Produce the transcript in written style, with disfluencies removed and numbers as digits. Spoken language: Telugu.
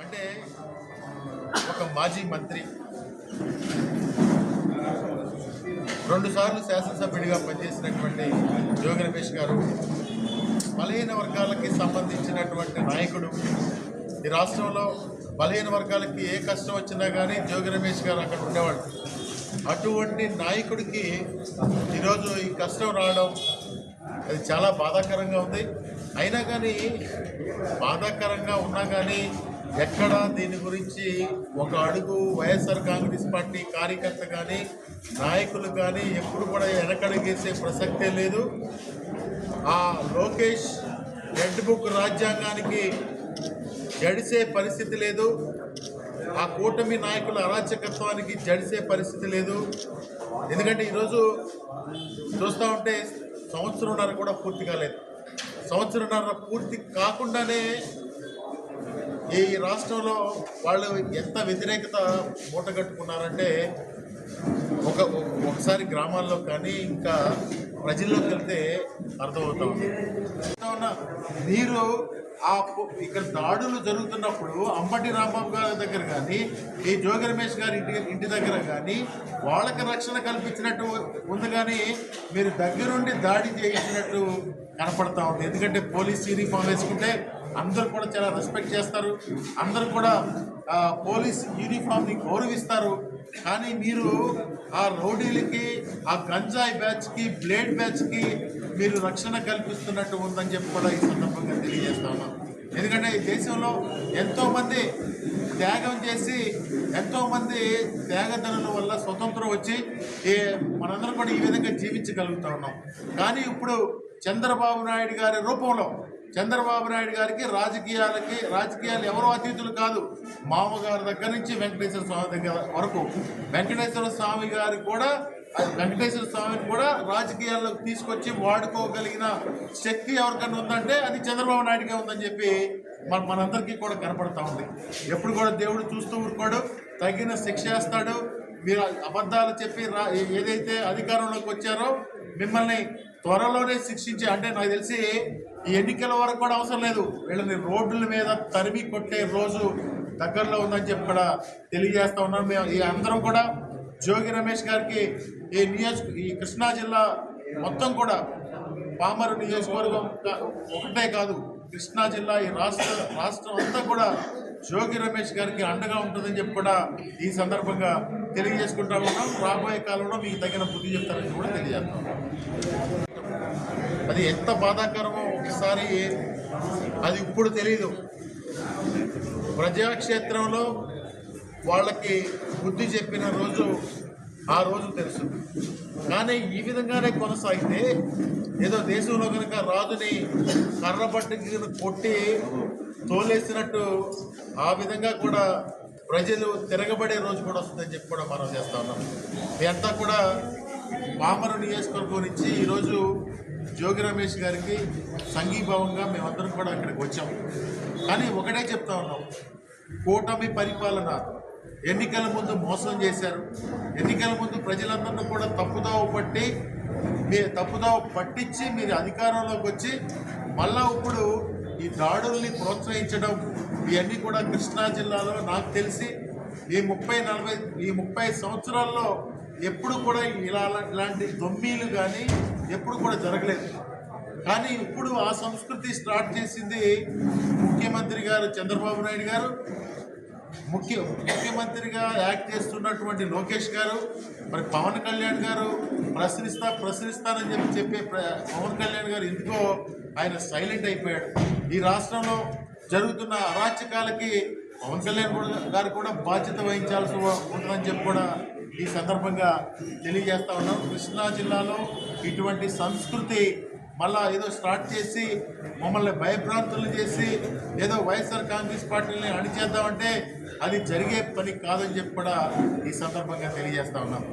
అంటే ఒక మాజీ మంత్రి 2 సార్లు శాసనసభ్యుడిగా పనిచేసినటువంటి జోగి రమేష్ గారు బలహీన వర్గాలకి సంబంధించినటువంటి నాయకుడు. ఈ రాష్ట్రంలో బలహీన వర్గాలకి ఏ కష్టం వచ్చినా కానీ జోగి రమేష్ గారు అక్కడ ఉండేవాడు. అటువంటి నాయకుడికి ఈరోజు ఈ కష్టం రావడం అది చాలా బాధాకరంగా ఉంది. అయినా కానీ బాధాకరంగా ఉన్నా కానీ ఎక్కడ దీని గురించి ఒక అడుగు వైఎస్ఆర్ కాంగ్రెస్ పార్టీ కార్యకర్త కానీ నాయకులు కానీ ఎప్పుడు కూడా వెనకడుగేసే ప్రసక్తే లేదు. ఆ లోకేష్ రెడ్ బుక్ రాజ్యాంగానికి జడిసే పరిస్థితి లేదు. ఆ కూటమి నాయకుల అరాచకత్వానికి జడిసే పరిస్థితి లేదు. ఎందుకంటే ఈరోజు చూస్తూ ఉంటే సంవత్సరంన్నర కూడా పూర్తి కాలేదు. సంవత్సరంన్నర పూర్తి కాకుండానే ఈ రాష్ట్రంలో వాళ్ళు ఎంత వ్యతిరేకత మూటగట్టుకున్నారంటే ఒకసారి గ్రామాల్లో కానీ ఇంకా ప్రజల్లోకి వెళ్తే అర్థమవుతా ఉంది. మీరు ఇక్కడ దాడులు జరుగుతున్నప్పుడు అంబటి రాంబాబు గారి దగ్గర కానీ ఈ జోగి రమేష్ గారి ఇంటి దగ్గర కానీ వాళ్ళకి రక్షణ కల్పించినట్టు ఉంది, కానీ మీరు దగ్గరుండి దాడి చేయించినట్టు కనపడతా ఉంది. ఎందుకంటే పోలీస్ యూనిఫామ్ వేసుకుంటే అందరూ కూడా చాలా రెస్పెక్ట్ చేస్తారు, అందరూ కూడా పోలీస్ యూనిఫామ్ని గౌరవిస్తారు. కానీ మీరు ఆ రౌడీలకి, ఆ గంజాయి బ్యాచ్కి, బ్లేడ్ బ్యాచ్కి మీరు రక్షణ కల్పిస్తున్నట్టు ఉందని చెప్పి కూడా ఈ సందర్భంగా తెలియజేస్తా ఉన్నాం. ఎందుకంటే ఈ దేశంలో ఎంతోమంది త్యాగం చేసి ఎంతోమంది త్యాగదనుల వల్ల స్వతంత్రం వచ్చి మనందరం కూడా ఈ విధంగా జీవించగలుగుతూ ఉన్నాం. కానీ ఇప్పుడు చంద్రబాబు నాయుడు గారి రూపంలో చంద్రబాబు నాయుడు గారికి రాజకీయాలు ఎవరో అతిథులు కాదు. మామగారి దగ్గర నుంచి వెంకటేశ్వర స్వామి దగ్గర వరకు వెంకటేశ్వర స్వామిని కూడా రాజకీయాల్లోకి తీసుకొచ్చి వాడుకోగలిగిన శక్తి ఎవరికన్నా ఉందంటే అది చంద్రబాబు నాయుడుగా ఉందని చెప్పి మనందరికీ కూడా కనపడతా ఉంది. ఎప్పుడు కూడా దేవుడు చూస్తూ ఊరుకోడు, తగిన శిక్ష వేస్తాడు. మీరు అబద్ధాలు చెప్పి ఏదైతే అధికారంలోకి వచ్చారో మిమ్మల్ని త్వరలోనే శిక్షించే, అంటే నాకు తెలిసి ఈ ఎన్నికల వరకు కూడా అవసరం లేదు, వీళ్ళని రోడ్ల మీద తరిమి కొట్టే రోజు దగ్గరలో ఉందని చెప్పి కూడా తెలియజేస్తా ఉన్నాం. మేము ఈ అందరం కూడా జోగి రమేష్ గారికి ఈ కృష్ణా జిల్లా మొత్తం కూడా పామరు నియోజకవర్గం ఒకటే కాదు, కృష్ణా జిల్లా ఈ రాష్ట్రం అంతా కూడా జోగి రమేష్ గారికి అండగా ఉంటుందని చెప్పి కూడా ఈ సందర్భంగా తెలియజేసుకుంటా ఉన్నాం. రాబోయే కాలంలో మీకు తగిన బుద్ధి చెప్తారని కూడా తెలియజేస్తాం. అది ఎంత బాధాకరమో ఒకసారి అది ఇప్పుడు తెలీదు. ప్రజాక్షేత్రంలో వాళ్ళకి బుద్ధి చెప్పిన రోజు ఆ రోజు తెలుసు. కానీ ఈ విధంగానే కొనసాగితే ఏదో దేశంలో కనుక రాజుని కర్రబట్టి కొట్టి తోలేసినట్టు ఆ విధంగా కూడా ప్రజలు తిరగబడే రోజు కూడా వస్తుందని చెప్పి కూడా మనం చేస్తా ఉన్నాం. ఇదంతా కూడా పామరు నియోజకవర్గం నుంచి ఈరోజు జోగి రమేష్ గారికి సంఘీభావంగా మేమందరం కూడా అక్కడికి వచ్చాం. కానీ ఒకటే చెప్తా ఉన్నాం, కూటమి పరిపాలన ఎన్నికల ముందు మోసం చేశారు. ఎన్నికల ముందు ప్రజలందరినీ కూడా తప్పుదోవ పట్టించి మీరు అధికారంలోకి వచ్చి మళ్ళా ఇప్పుడు ఈ దాడుల్ని ప్రోత్సహించడం ఇవన్నీ కూడా కృష్ణా జిల్లాలో నాకు తెలిసి ఈ 30 సంవత్సరాల్లో ఎప్పుడు కూడా ఇలాంటి దొమ్మీలు కానీ ఎప్పుడు కూడా జరగలేదు. కానీ ఇప్పుడు ఆ సంస్కృతి స్టార్ట్ చేసింది ముఖ్యమంత్రి గారు చంద్రబాబు నాయుడు గారు, ముఖ్యమంత్రిగా యాక్ట్ చేస్తున్నటువంటి లోకేష్ గారు, మరి పవన్ కళ్యాణ్ గారు ప్రశ్నిస్తానని చెప్పే పవన్ కళ్యాణ్ గారు ఎందుకో ఆయన సైలెంట్ అయిపోయాడు. ఈ రాష్ట్రంలో జరుగుతున్న అరాచకాలకి పవన్ కళ్యాణ్ గారు కూడా బాధ్యత వహించాల్సి ఉంటుందని చెప్పి కూడా ఈ సందర్భంగా తెలియజేస్తా ఉన్నాం. కృష్ణా జిల్లాలో ఇటువంటి సంస్కృతి మళ్ళా ఏదో స్టార్ట్ చేసి మమ్మల్ని భయభ్రాంతులు చేసి ఏదో వైఎస్ఆర్ కాంగ్రెస్ పార్టీని అణిచేద్దామంటే అది జరిగే పని కాదని చెప్పి కూడా ఈ సందర్భంగా తెలియజేస్తా ఉన్నాం.